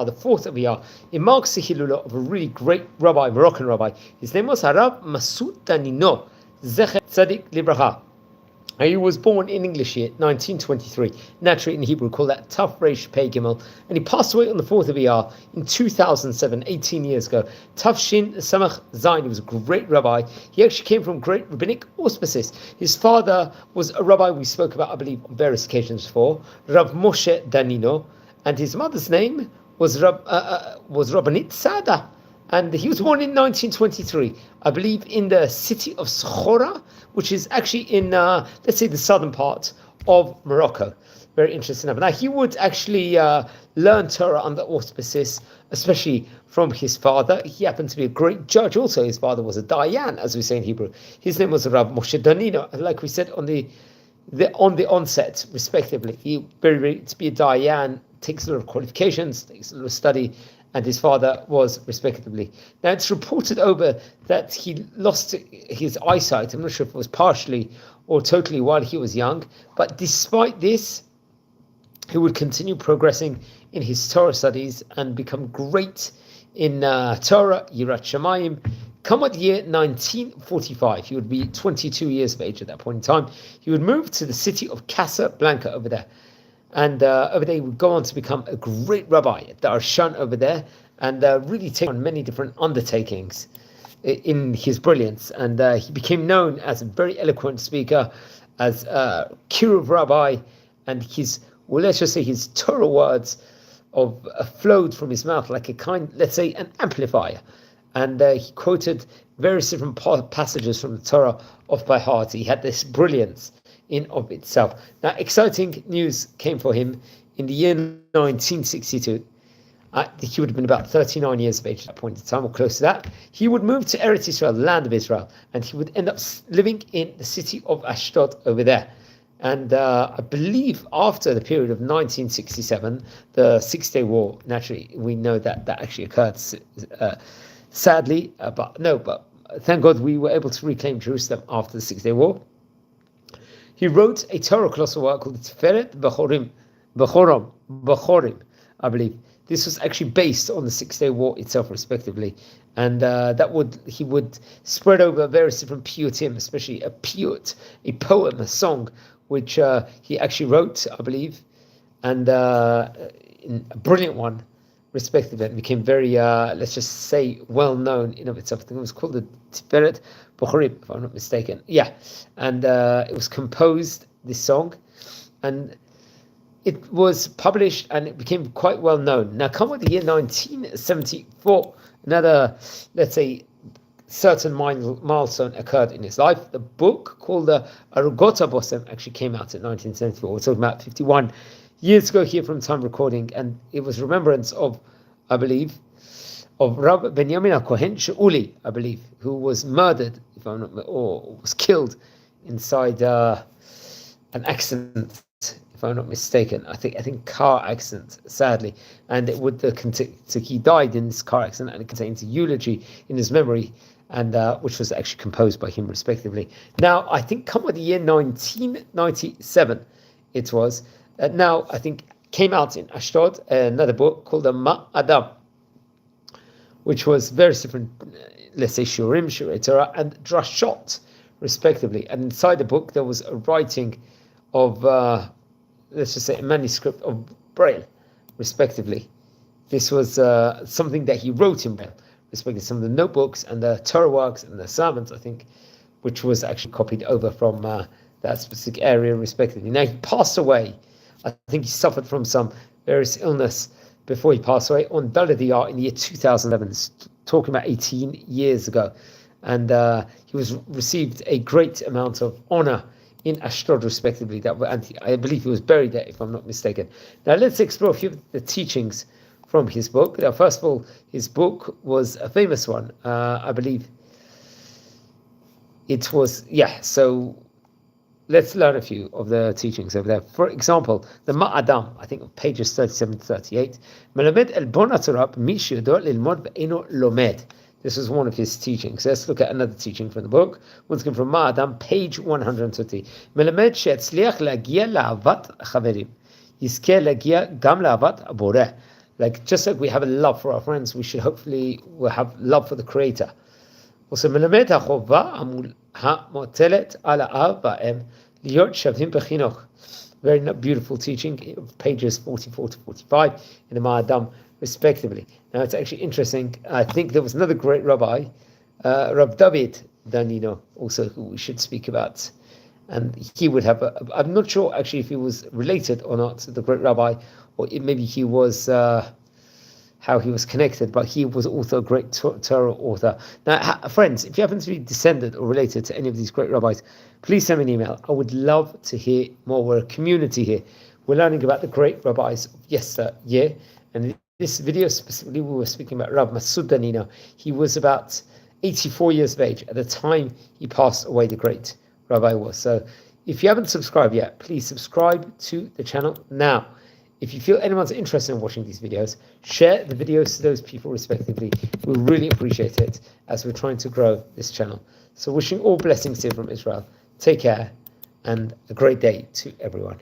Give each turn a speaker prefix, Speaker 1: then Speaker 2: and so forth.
Speaker 1: the 4th of Iyar. It marks the Hilula of a really great rabbi, Moroccan rabbi. His name was Rabbi Masoud Danino Z'tl Libraha. He was born in English year 1923, naturally in Hebrew called that Taf Reish Pei Gimel, and he passed away on the 4th of Iyar in 2007, 18 years ago. Taf Shin Samach Zayin, he was a great rabbi. He actually came from great rabbinic auspices. His father was a rabbi we spoke about, I believe, on various occasions before, Rav Moshe Danino, and his mother's name was Rabbanit Sada. And he was born in 1923, I believe, in the city of Skhora, which is actually in, let's say, the southern part of Morocco. Very interesting. Now, he would actually learn Torah under auspices, especially from his father. He happened to be a great judge also. His father was a Dayan, as we say in Hebrew. His name was Rabbi Masoud Danino, like we said on the onset, respectively. To be a Dayan takes a lot of qualifications, takes a lot of study, and his father was, respectively. Now, it's reported over that he lost his eyesight. I'm not sure if it was partially or totally while he was young, but despite this, he would continue progressing in his Torah studies and become great in Torah, Yirat Shamayim. Come at the year 1945, he would be 22 years of age at that point in time. He would move to the city of Casablanca over there. And over there, he would go on to become a great rabbi at the Arshan over there, and really take on many different undertakings in his brilliance. And he became known as a very eloquent speaker, as a kiruv rabbi, and let's just say his Torah words flowed from his mouth like let's say, an amplifier. And he quoted various different passages from the Torah off by heart. He had this brilliance in of itself. Now, exciting news came for him in the year 1962. He would have been about 39 years of age at that point in time, or close to that. He would move to Eretz Israel, the land of Israel, and he would end up living in the city of Ashdod over there. And I believe after the period of 1967, the Six-Day War, naturally, we know that actually occurred, sadly, but thank God we were able to reclaim Jerusalem after the Six-Day War. He wrote a Torah colossal work called Teferet Bakhorim, I believe. This was actually based on the Six-Day War itself, respectively, and he would spread over various different piyutim, especially a piyut, a poem, a song, which he actually wrote, I believe, and in a brilliant one, respectively. It became very, let's just say, well known in of itself. I think it was called the Teferet Bakhorim, if I'm not mistaken. Yeah, and it was composed, this song, and it was published and it became quite well known. Now, come with the year 1974, another, let's say, certain milestone occurred in his life. The book called the Arugota Bosem actually came out in 1974. We're talking about 51 years ago here from time recording, and it was remembrance of, I believe, of Rabbi Benjamin HaKohen She'uli, I believe, who was murdered, or was killed inside an accident, if I'm not mistaken. I think car accident, sadly, and he died in this car accident, and it contains a eulogy in his memory, and which was actually composed by him, respectively. Now, I think come with the year 1997, it was. Now, I think came out in Ashdod another book called the Ma'adam, which was very different, let's say, Shurim, Shurei Torah, and Drashot, respectively. And inside the book, there was a writing of, let's just say, a manuscript of Braille, respectively. This was something that he wrote in Braille, respectively, some of the notebooks and the Torah works and the sermons, I think, which was actually copied over from that specific area, respectively. Now, he passed away. I think he suffered from some various illness before he passed away on Daled Iyar in the year 2011, talking about 18 years ago. And he received a great amount of honor in Ashdod, respectively. And I believe he was buried there, if I'm not mistaken. Now, let's explore a few of the teachings from his book. Now, first of all, his book was a famous one. I believe it was, so let's learn a few of the teachings over there. For example, the Ma'adam, I think on pages 37 to 38, Melamed el bon HaTorah mishu yodor lilmod ve'eno lomed. This was one of his teachings. Let's look at another teaching from the book. Once again from Ma'adam, page 120. Melamed she'etzliach lagia la'avat chaverim. Yizkeh lagia gam la'avat boreh. Like, just like we have a love for our friends, we'll have love for the Creator. Also, מלמד החובה המוטלת על האב והאם להיות שווים בחינוך. Very beautiful teaching, pages 44 to 45 in the Ma'adam, respectively. Now, it's actually interesting. I think there was another great rabbi, Rabbi David Danino, also, who we should speak about. And he would have, I'm not sure actually if he was related or not to the great rabbi, or maybe he was, how he was connected, but he was also a great Torah author. Now, friends, if you happen to be descended or related to any of these great rabbis, please send me an email. I would love to hear more. We're a community here. We're learning about the great rabbis of yesteryear. And in this video specifically, we were speaking about Rabbi Masoud Danino. He was about 84 years of age at the time he passed away, the great rabbi was. So if you haven't subscribed yet, please subscribe to the channel now. If you feel anyone's interested in watching these videos, share the videos to those people respectively. We really appreciate it as we're trying to grow this channel. So wishing all blessings here from Israel. Take care and a great day to everyone.